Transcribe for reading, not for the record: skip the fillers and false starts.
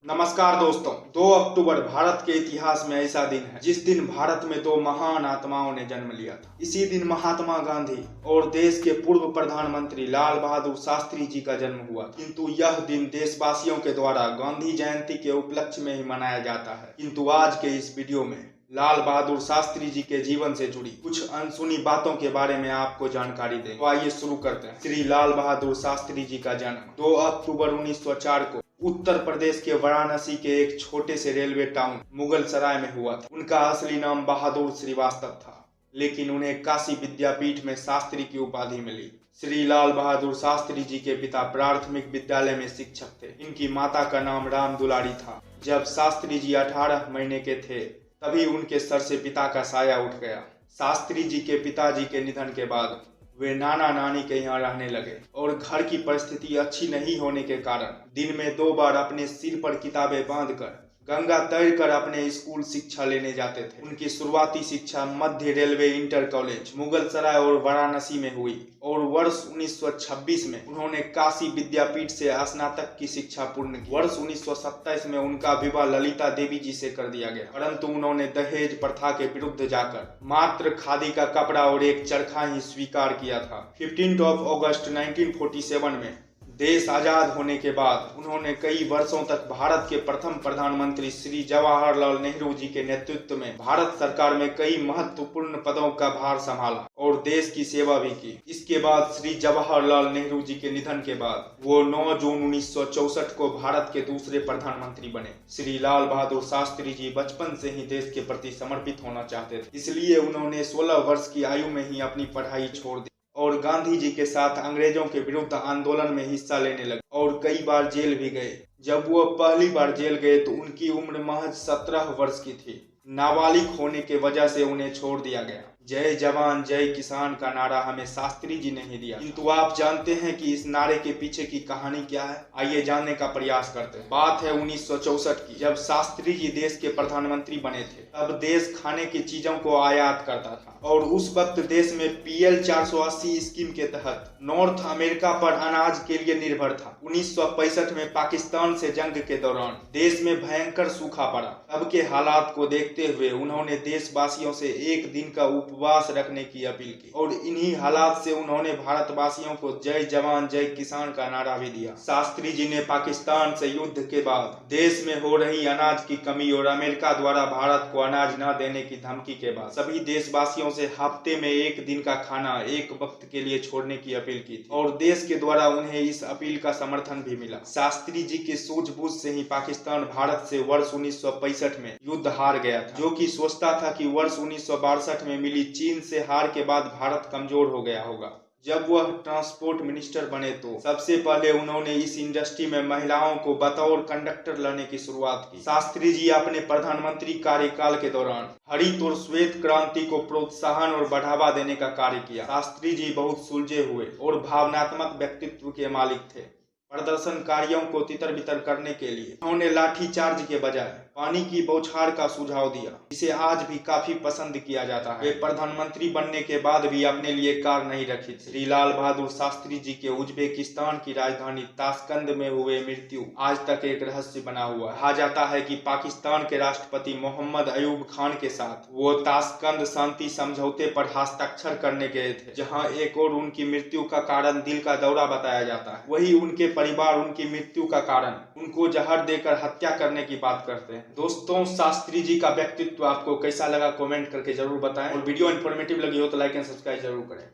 नमस्कार दोस्तों। 2 अक्टूबर भारत के इतिहास में ऐसा दिन है जिस दिन भारत में दो महान आत्माओं ने जन्म लिया था। इसी दिन महात्मा गांधी और देश के पूर्व प्रधानमंत्री लाल बहादुर शास्त्री जी का जन्म हुआ, किंतु यह दिन देशवासियों के द्वारा गांधी जयंती के उपलक्ष्य में ही मनाया जाता है। किंतु आज के इस वीडियो में लाल बहादुर शास्त्री जी के जीवन से जुड़ी कुछ अनसुनी बातों के बारे में आपको जानकारी दें। तो आइए शुरू करते हैं। श्री लाल बहादुर शास्त्री जी का जन्म 2 अक्टूबर 1904 को उत्तर प्रदेश के वाराणसी के एक छोटे से रेलवे टाउन मुगल सराय में हुआ था। उनका असली नाम बहादुर श्रीवास्तव था, लेकिन उन्हें काशी विद्यापीठ में शास्त्री की उपाधि मिली। श्री लाल बहादुर शास्त्री जी के पिता प्राथमिक विद्यालय में शिक्षक थे। इनकी माता का नाम राम दुलारी था। जब शास्त्री जी 18 महीने के थे तभी उनके सर से पिता का साया उठ गया। शास्त्री जी के पिताजी के निधन के बाद वे नाना नानी के यहाँ रहने लगे और घर की परिस्थिति अच्छी नहीं होने के कारण दिन में 2 बार अपने सिर पर किताबें बांधकर गंगा तैरकर अपने स्कूल शिक्षा लेने जाते थे। उनकी शुरुआती शिक्षा मध्य रेलवे इंटर कॉलेज मुगल सराय और वाराणसी में हुई और वर्ष 1926 में उन्होंने काशी विद्यापीठ से स्नातक की शिक्षा पूर्ण की। वर्ष 1927 में उनका विवाह ललिता देवी जी से कर दिया गया, परंतु उन्होंने दहेज प्रथा के विरुद्ध जाकर मात्र खादी का कपड़ा और एक चरखा ही स्वीकार किया था। 15 अगस्त 1947 में देश आजाद होने के बाद उन्होंने कई वर्षों तक भारत के प्रथम प्रधानमंत्री श्री जवाहरलाल नेहरू जी के नेतृत्व में भारत सरकार में कई महत्वपूर्ण पदों का भार संभाला और देश की सेवा भी की। इसके बाद श्री जवाहरलाल नेहरू जी के निधन के बाद वो 9 जून 1964 को भारत के दूसरे प्रधानमंत्री बने। श्री लाल बहादुर शास्त्री जी बचपन से ही देश के प्रति समर्पित होना चाहते थे, इसलिए उन्होंने 16 वर्ष की आयु में ही अपनी पढ़ाई छोड़ दी और गांधी जी के साथ अंग्रेजों के विरुद्ध आंदोलन में हिस्सा लेने लगे और कई बार जेल भी गए। जब वो पहली बार जेल गए तो उनकी उम्र महज 17 वर्ष की थी। नाबालिग होने के वजह से उन्हें छोड़ दिया गया। जय जवान जय किसान का नारा हमें शास्त्री जी ने ही दिया, किंतु आप जानते हैं कि इस नारे के पीछे की कहानी क्या है? आइए जानने का प्रयास करते हैं। बात है 1964 की, जब शास्त्री जी देश के प्रधानमंत्री बने थे। तब देश खाने की चीजों को आयात करता था और उस वक्त देश में PL 480 स्कीम के तहत नॉर्थ अमेरिका पर अनाज के लिए निर्भर था। 1965 में पाकिस्तान से जंग के दौरान देश में भयंकर सूखा पड़ा। तब के हालात को देखते हुए उन्होंने देशवासियों से एक दिन का उपवास रखने की अपील की और इन्हीं हालात से उन्होंने भारतवासियों को जय जवान जय किसान का नारा भी दिया। शास्त्री जी ने पाकिस्तान से युद्ध के बाद देश में हो रही अनाज की कमी और अमेरिका द्वारा भारत को अनाज न देने की धमकी के बाद सभी देशवासियों से हफ्ते में एक दिन का खाना एक वक्त के लिए छोड़ने की अपील की थी और देश के द्वारा उन्हें इस अपील का समर्थन भी मिला। शास्त्री जी की सूझबूझ से ही पाकिस्तान भारत से वर्ष 1965 में युद्ध हार गया था, जो कि सोचता था कि वर्ष 1962 में मिली चीन से हार के बाद भारत कमजोर हो गया होगा। जब वह ट्रांसपोर्ट मिनिस्टर बने तो सबसे पहले उन्होंने इस इंडस्ट्री में महिलाओं को बतौर कंडक्टर लाने की शुरुआत की। शास्त्री जी अपने प्रधानमंत्री कार्यकाल के दौरान हरित और श्वेत क्रांति को प्रोत्साहन और बढ़ावा देने का कार्य किया। शास्त्री जी बहुत सुलझे हुए और भावनात्मक व्यक्तित्व के मालिक थे। प्रदर्शनकारियों को तितर बितर करने के लिए उन्होंने लाठीचार्ज के बजाय पानी की बौछार का सुझाव दिया, जिसे आज भी काफी पसंद किया जाता है। वे प्रधानमंत्री बनने के बाद भी अपने लिए कार नहीं रखी थी। श्री लाल बहादुर शास्त्री जी के उज्बेकिस्तान की राजधानी ताशकंद में हुए मृत्यु आज तक एक रहस्य बना हुआ है। कहा जाता है कि पाकिस्तान के राष्ट्रपति मोहम्मद अयूब खान के साथ वो ताशकंद शांति समझौते पर हस्ताक्षर करने गए थे, जहाँ एक और उनकी मृत्यु का कारण दिल का दौरा बताया जाता है। वही उनके परिवार उनकी मृत्यु का कारण उनको जहर देकर हत्या करने की बात करते हैं। दोस्तों, शास्त्री जी का व्यक्तित्व आपको कैसा लगा कमेंट करके जरूर बताएं और वीडियो इन्फॉर्मेटिव लगी हो तो लाइक एंड सब्सक्राइब जरूर करें।